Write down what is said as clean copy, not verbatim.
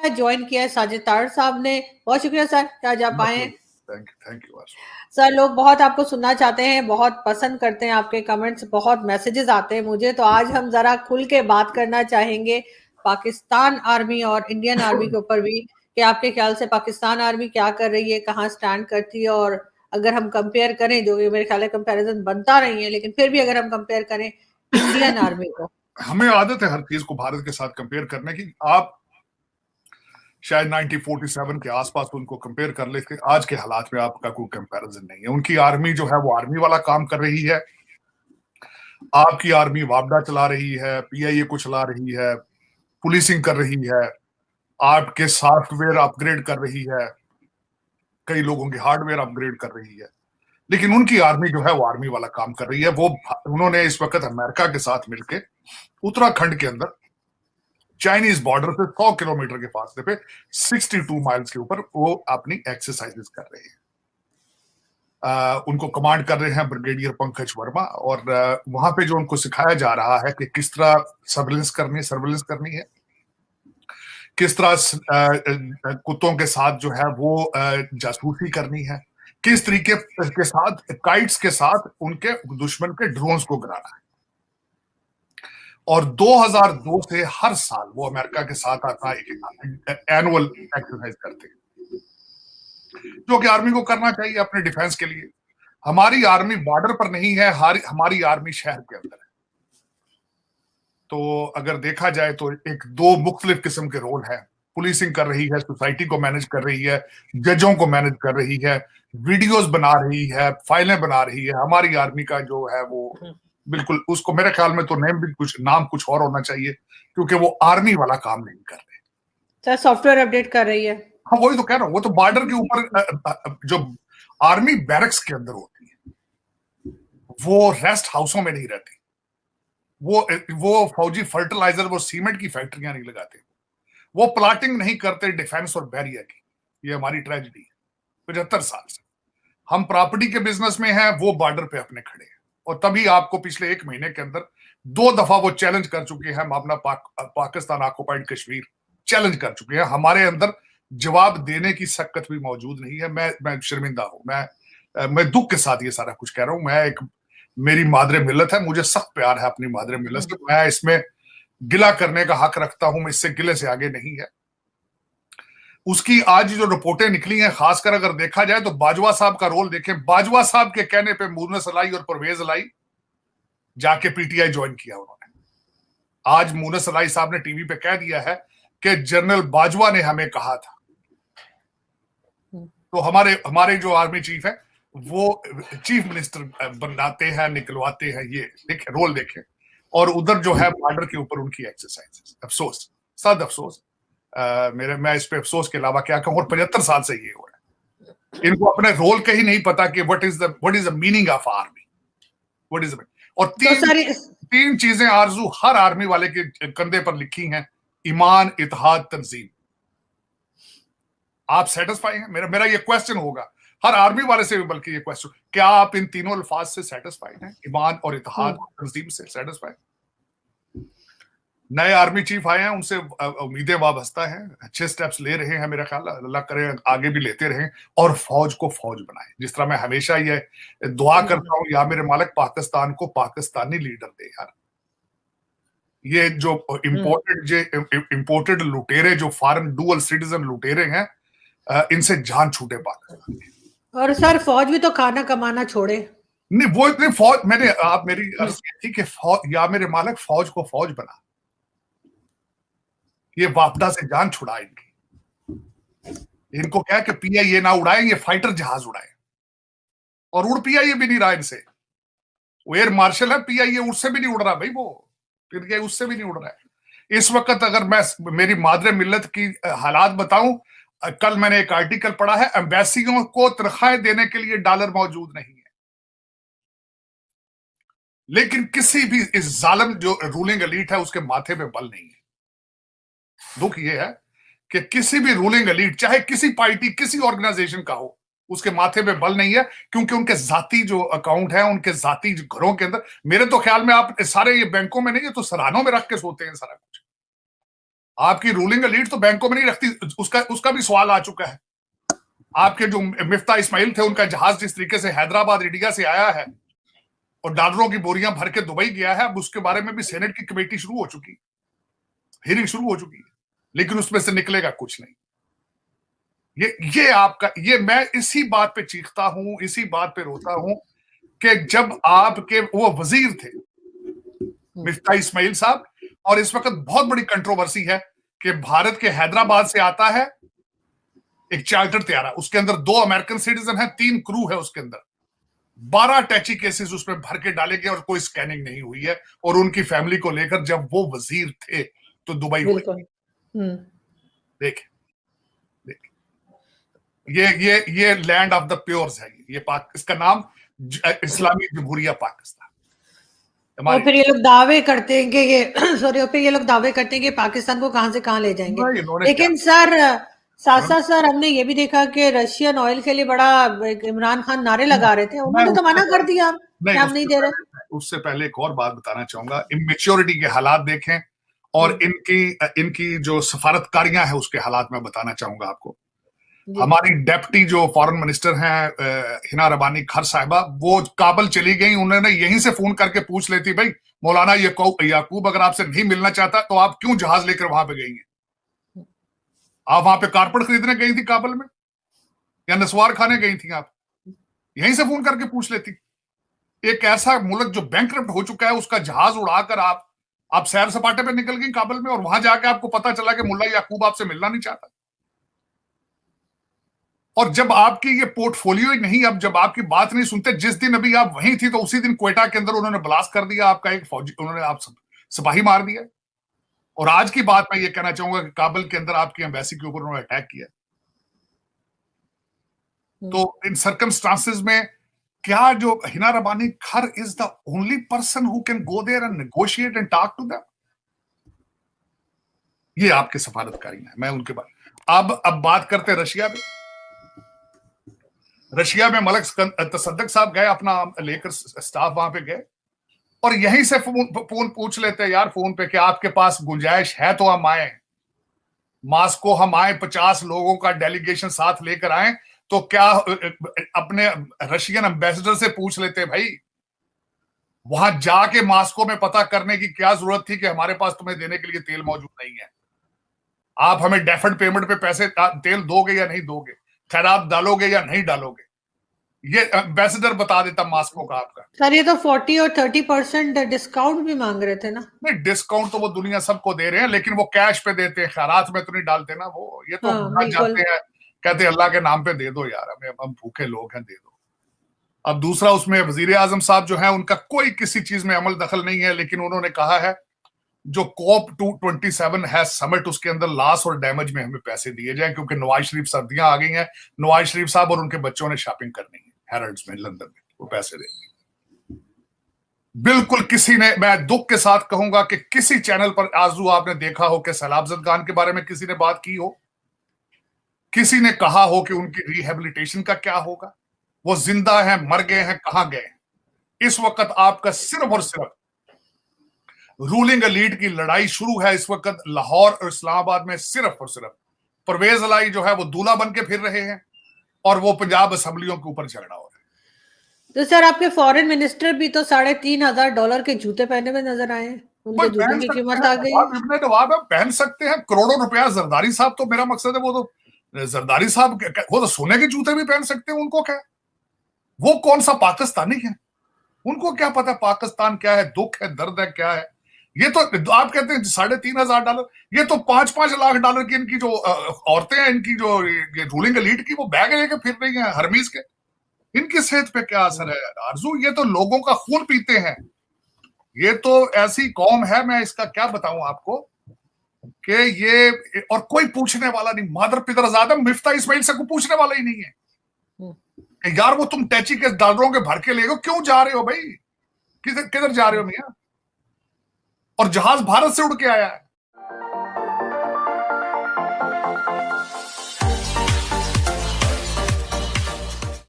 Join किया है साजिद तार साहब ने। बहुत शुक्रिया सर कि आज आप आए। थैंक यू सर, लोग बहुत आपको सुनना चाहते हैं, बहुत पसंद करते हैं आपके कमेंट्स, बहुत मैसेजेस आते हैं मुझे। तो आज हम जरा खुल के बात करना चाहेंगे पाकिस्तान आर्मी और इंडियन आर्मी के ऊपर भी, कि आपके ख्याल से पाकिस्तान आर्मी क्या कर रही है, कहाँ स्टैंड करती है। और अगर हम कंपेयर करें, जो मेरे ख्याल है कंपैरिजन बनता नहीं है, लेकिन फिर भी अगर हम कंपेयर करें इंडियन आर्मी को। हमें आदत है हर चीज को भारत के साथ कंपेयर करने की। आप शायद 1947 के आसपास उनको कंपेयर कर लेते, आज के हालात में आपका कोई कंपैरिजन नहीं है। उनकी आर्मी जो है वो आर्मी वाला काम कर रही है, आपकी आर्मी वापडा चला रही है, पीआईए को चला रही है, पुलिसिंग कर रही है, आपके सॉफ्टवेयर अपग्रेड कर रही है, कई लोगों के हार्डवेयर अपग्रेड कर रही है। लेकिन उनकी आर्मी जो है वो आर्मी वाला काम कर रही है। वो उन्होंने इस वक्त अमेरिका के साथ मिलकर उत्तराखंड के अंदर चाइनीज बॉर्डर से 100 किलोमीटर के फासले पे 62 माइल्स के ऊपर वो अपनी एक्सरसाइजेस कर रहे हैं। उनको कमांड कर रहे हैं ब्रिगेडियर पंकज वर्मा। और वहां पे जो उनको सिखाया जा रहा है कि किस तरह सर्विलेंस करनी है, किस तरह कुत्तों के साथ जो है वो जासूसी करनी है, किस तरीके के साथ काइट्स के साथ उनके दुश्मन के ड्रोन्स को गिराना है। और 2002 से हर साल वो अमेरिका के साथ आता एनुअल एक्सरसाइज करते हैं, जो कि आर्मी को करना चाहिए अपने डिफेंस के लिए। हमारी आर्मी बॉर्डर पर नहीं है, हमारी आर्मी शहर के अंदर है। तो अगर देखा जाए तो एक दो मुख्तलिफ किस्म के रोल है। पुलिसिंग कर रही है, सोसाइटी को मैनेज कर रही है, जजों को मैनेज कर रही है, वीडियोस बना रही है, फाइलें बना रही है। हमारी आर्मी का जो है वो बिल्कुल, उसको मेरे ख्याल में तो नाम कुछ और होना चाहिए, क्योंकि वो आर्मी वाला काम नहीं कर रहे। सर, सॉफ्टवेयर अपडेट कर रही है। हाँ, वही तो कह रहा हूँ। वो तो बॉर्डर के ऊपर जो आर्मी बैरक्स के अंदर होती है, वो रेस्ट हाउसों में नहीं रहती। वो फौजी फर्टिलाइजर, वो सीमेंट की फैक्ट्रियां नहीं लगाते, वो प्लाटिंग नहीं करते डिफेंस और बैरियर की। ये हमारी ट्रेजेडी है। 75 साल से हम प्रॉपर्टी के बिजनेस में हैं, वो बॉर्डर पे अपने खड़े हैं। और तभी आपको पिछले 1 महीने के अंदर 2 दफा वो चैलेंज कर चुके हैं। हम अपना पाकिस्तान ऑक्युपाइड कश्मीर चैलेंज कर चुके हैं। हमारे अंदर जवाब देने की शक्कत भी मौजूद नहीं है। मैं शर्मिंदा हूं। मैं दुख के साथ ये सारा कुछ कह रहा हूं। मेरी मादरे मिल्लत है, मुझे सख्त प्यार है अपनी मादरे मिल्लत से। मैं इसमें गिला करने का हक रखता हूं, मैं इससे गिले से आगे नहीं है। उसकी आज जो रिपोर्टें निकली हैं, खासकर अगर देखा जाए तो बाजवा साहब का रोल देखें। बाजवा साहब के कहने पे मुनस अलाई और परवेज अलाई जाके पीटीआई ज्वाइन किया उन्होंने। आज मुनस अलाई साहब ने टीवी पे कह दिया है कि जनरल बाजवा ने हमें कहा था। तो हमारे जो आर्मी चीफ है वो चीफ मिनिस्टर बनाते हैं, निकलवाते हैं। ये देखें, रोल देखें। और उधर जो है बॉर्डर के ऊपर उनकी एक्सरसाइज। अफसोस, सद अफसोस। मैं इस पे अफसोस के अलावा क्या कहूं। और 75 साल से ये हो रहा है। इनको अपने रोल का ही नहीं पता कि what is the meaning of army, what is. और तीन चीजें आरजू हर आर्मी वाले के कंधे पर लिखी हैं: ईमान, इत्तेहाद, तंजीम। आप सेटिस्फाई हैं? मेरा ये क्वेश्चन होगा हर आर्मी वाले से भी, बल्कि ये क्वेश्चन, क्या आप इन तीनों अल्फाज से सेटिस्फाइड हैं? ईमान और इत्तेहाद और तंजीम से सेटिस्फाइड? नए आर्मी चीफ आए हैं, उनसे उम्मीदें वाबस्ता हैं, अच्छे स्टेप्स ले रहे हैं। मेरा ख्याल अल्लाह करे आगे भी लेते रहें और फौज को फौज बनाएं। जिस तरह मैं हमेशा ये दुआ करता हूं, या मेरे मालिक पाकिस्तान को पाकिस्तानी लीडर दे यार। ये जो इंपोर्टेड लुटेरे, जो फॉरेन डुअल सिटीजन लुटेरे हैं, इनसे जान छूटे पाकिस्तान की। और सर, फौज भी तो खाना कमाना छोड़े। नहीं, वो इतने फौज, मेरी अर्ज थी कि फौज, या मेरे मालिक फौज को फौज बना। ये वापदा से जान छुड़ा इनकी। इनको क्या कि पीआईए ना उड़ाए, ये फाइटर जहाज उड़ाए। और उड़ पीआईए भी नहीं रहा इनसे। वो एयर मार्शल है, पीआईए उससे भी नहीं उड़ रहा भाई। वो फिर उससे भी नहीं उड़ रहा है इस वक्त। अगर मैं मेरी मादरे मिल्लत की हालात बताऊं, कल मैंने एक आर्टिकल पढ़ा है, एम्बेसियों को तनख्वाहें देने के लिए डॉलर मौजूद नहीं है। लेकिन किसी भी इस जालिम जो रूलिंग एलीट है उसके माथे पे बल नहीं है। दुख यह है कि किसी भी रूलिंग एलीट, चाहे किसी पार्टी, किसी ऑर्गेनाइजेशन का हो, उसके माथे पे बल नहीं है, क्योंकि उनके जाती जो अकाउंट है, उनके जाती घरों के अंदर, मेरे तो ख्याल में आप सारे ये बैंकों में नहीं है तो सरानों में रख के सोते हैं सारा कुछ। आपकी रूलिंग एलीट तो बैंकों में नहीं रखती, उसका भी सवाल आ चुका है। आपके जो मिफ्ता इस्माइल थे, उनका जहाज जिस तरीके से हैदराबाद इंडिया से आया है और डॉलरों की बोरियां भर के दुबई गया है, अब उसके बारे में भी सेनेट की कमेटी शुरू हो चुकी, हियरिंग शुरू हो चुकी है, लेकिन उसमें से निकलेगा कुछ नहीं। ये मैं इसी बात पे चीखता हूं, इसी बात पे रोता हूं कि जब आपके वो वजीर थे मिफ्ता इस्माइल साहब, और इस वक्त बहुत बड़ी कंट्रोवर्सी है कि भारत के हैदराबाद से आता है एक चार्टर्ड त्यारा, उसके अंदर 2 अमेरिकन सिटीजन है, 3 क्रू है उसके अंदर, 12 टैची केसेस उसमें भर के डाले गए और कोई स्कैनिंग नहीं हुई है। और उनकी फैमिली को लेकर जब वो वजीर थे तो दुबई हुए। देख ये लैंड ऑफ द प्योर्स है, ये इसका नाम इस्लामी जमहूरिया पाकिस्तान। और फिर ये लोग दावे करते हैं कि ये सॉरी, और फिर ये लोग दावे करते हैं कि पाकिस्तान को कहां से कहां ले जाएंगे। लेकिन सर साथ साथ सर हमने ये भी देखा कि रशियन ऑयल के लिए बड़ा इमरान खान नारे लगा रहे थे, उन्होंने तो मना कर दिया, हम नहीं दे रहे। उससे पहले एक और बात बताना चाहूंगा, इमेच्योरिटी के हालात देखें और इनकी जो सफारतकारियां है उसके हालात में बताना चाहूंगा आपको। हमारी डेप्टी जो फॉरेन मिनिस्टर हैं हिना रबानी खर साहिबा, वो काबुल चली गई, उन्होंने यहीं से फोन करके पूछ लेती, भाई मौलाना याकूब अगर आपसे नहीं मिलना चाहता तो आप क्यों जहाज लेकर वहां पे गई हैं? आप वहां पे कारपेट खरीदने गई थी काबुल में, या नस्वार खाने गई थी? आप यहीं से फोन करके पूछ लेती। एक ऐसा मुल्क जो बैंकरप्ट हो चुका है, उसका जहाज उड़ाकर आप सैर सपाटे पे निकल गई काबुल में, और वहां जाके आपको पता चला कि मुल्ला याकूब आपसे मिलना नहीं चाहता। और जब आपकी ये पोर्टफोलियो ही नहीं, अब जब आपकी बात नहीं सुनते, जिस दिन अभी आप वहीं थी तो उसी दिन क्वेटा के अंदर उन्होंने ब्लास्ट कर दिया आपका एक फौजी, उन्होंने आप सिपाही मार दिया। और आज की बात मैं ये कहना चाहूंगा कि काबुल के अंदर आपकी एम्बेसी के ऊपर उन्होंने अटैक किया। तो इन सर्कमस्टांसेस में क्या जो Hina Rabbani Khar is the only person who can go there and negotiate and talk to them? ये आपके सफारतकारी हैं, मैं उनके बाद अब बात करते रशिया में। रशिया में मलक तसद्दक साहब गए, अपना लेकर स्टाफ वहां पे गए, और यहीं से फोन पूछ लेते हैं यार फोन पे कि आपके पास गुंजाइश है तो हम आए मास्को, हम आए 50 लोगों का डेलीगेशन साथ लेकर आए, तो क्या अपने रशियन एम्बेसडर से पूछ लेते भाई, वहां जाके मास्को में पता करने की क्या जरूरत थी कि हमारे पास तुम्हें देने के लिए तेल मौजूद नहीं है, आप हमें डेफर्ड पेमेंट पे पैसे तेल दोगे या नहीं दोगे, खैरात डालोगे या नहीं डालोगे? ये एम्बेसडर बता देता मास्को का आपका। सर ये तो 40 और 30% डिस्काउंट भी मांग रहे थे ना? नहीं, डिस्काउंट तो वो दुनिया सबको दे रहे हैं, लेकिन वो कैश पे देते हैं, खैरात में तो नहीं डालते ना वो। ये तो जाते हैं, कहते हैं अल्लाह के नाम पे दे दो यार, हमें, हम भूखे लोग हैं, दे दो। अब दूसरा, उसमें वजीर आजम साहब जो है उनका कोई किसी चीज में अमल दखल नहीं है, लेकिन उन्होंने कहा है जो COP 227 है समिट, उसके अंदर लॉस और डैमेज में हमें पैसे दिए जाए, क्योंकि नवाज शरीफ सर्दियां आ गई हैं, नवाज शरीफ साहब और उनके बच्चों ने शॉपिंग करनी है हैरल्ड्स में, लंदन में, वो पैसे देंगे। बिल्कुल किसी ने, मैं दुख के साथ कहूंगा कि किसी चैनल पर आजू आपने देखा हो कि सैलाबजद खान के बारे में किसी ने बात की हो, किसी ने कहा हो कि उनकी रिहेबिलिटेशन का क्या होगा, वो जिंदा हैं, मर गए हैं, कहां गए? इस वक्त आपका सिर्फ और सिर्फ रूलिंग एलीट की लड़ाई शुरू है इस वक्त लाहौर और इस्लामाबाद में। सिर्फ और सिर्फ परवेज अलाई जो है वो दूल्हा बन के फिर रहे हैं, और वो पंजाब असेंबलियों के ऊपर झगड़ा हो रहा है। तो सर आपके फॉरेन मिनिस्टर भी तो $3,500 के जूते पहने हुए नजर आए हैं, उनके जूते की कीमत आ गई है। जवाब है, पहन सकते हैं, करोड़ों रुपया। जरदारी साहब तो, मेरा मकसद है, वो तो जरदारी साहब वो तो सोने के जूते भी पहन सकते हैं, उनको क्या, वो कौन सा पाकिस्तानी है, उनको क्या पता पाकिस्तान क्या है, दुख है, दर्द है, क्या है। ये तो आप कहते हैं $3,500, ये तो 5-5 लाख डॉलर की इनकी जो औरतें हैं, इनकी जो ये रूलिंग एलीट की, वो बैग लेके फिर रही हैं हरमीज के। इनकी सेहत पे क्या असर है आरजू? ये तो लोगों का खून पीते हैं, ये तो ऐसी कौम है, मैं इसका क्या बताऊं आपको कि ये, और कोई पूछने वाला नहीं, मादर पितर आदम मिफ्ता इस्माइल से कोई पूछने वाला ही नहीं है यार, वो तुम टैची के डॉलरों के भर के ले गो, क्यों जा रहे हो भाई, किधर जा रहे हो मियां? और जहाज भारत से उड़ के आया है,